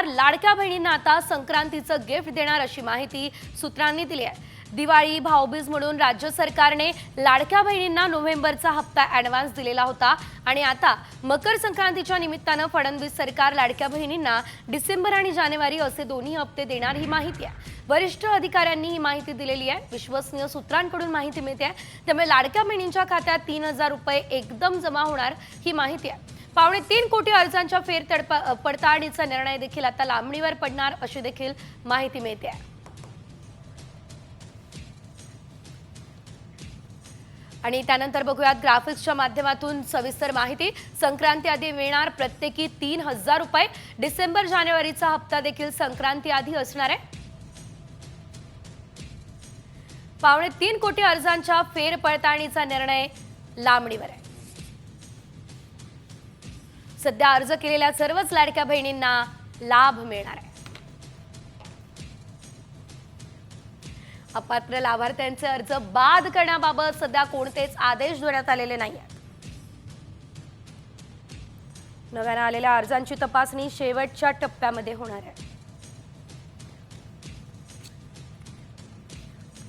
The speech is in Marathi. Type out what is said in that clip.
सरकार लाडक्या बहिणींना आता संक्रांतीचं गिफ्ट देणार अशी माहिती सूत्रांनी दिली आहे। दिवाळी भाऊबीज म्हणून राज्य सरकारने लाडक्या बहिणींना नोव्हेंबरचा हप्ता ॲडव्हान्स दिलेला होता आणि आता मकर संक्रांतीच्या निमित्तानं फडणवीस सरकार लाडक्या बहिणींना डिसेंबर आणि जानेवारी असे दोन्ही हप्ते देणार ही माहिती आहे। वरिष्ठ अधिकाऱ्यांनी ही माहिती दिलेली आहे। विश्वसनीय सूत्रांकडून माहिती मिळते आहे, त्यामुळे लाडक्या बहिणींच्या खात्यात 3000 रुपये एकदम जमा होणार ही माहिती आहे। 3.25 कोटी अर्जांच्या पडताळणीचा निर्णय देखील आता लांबणीवर पडणार अशी देखील माहिती मिळते आहे। आणि त्यानंतर बघूयात ग्राफिक्सच्या माध्यमातून सविस्तर माहिती। संक्रांती आधी मिळणार प्रत्येकी 3000 रुपये। डिसेंबर जानेवारीचा हप्ता देखील संक्रांती आधी असणार आहे। 3.25 कोटी अर्जांच्या पडताळणीचा निर्णय लांबणीवर आहे। सध्या अर्ज केलेल्या सर्वच लाडक्या बहिणींना लाभ मिळणार आहे। अपात्र लाभार्थ्यांचे अर्ज बाद करण्याबाबत सध्या कोणतेच आदेश देण्यात आलेले नाहीत। नव्याने आलेल्या अर्जांची तपासणी शेवटच्या टप्प्यामध्ये होणार आहे।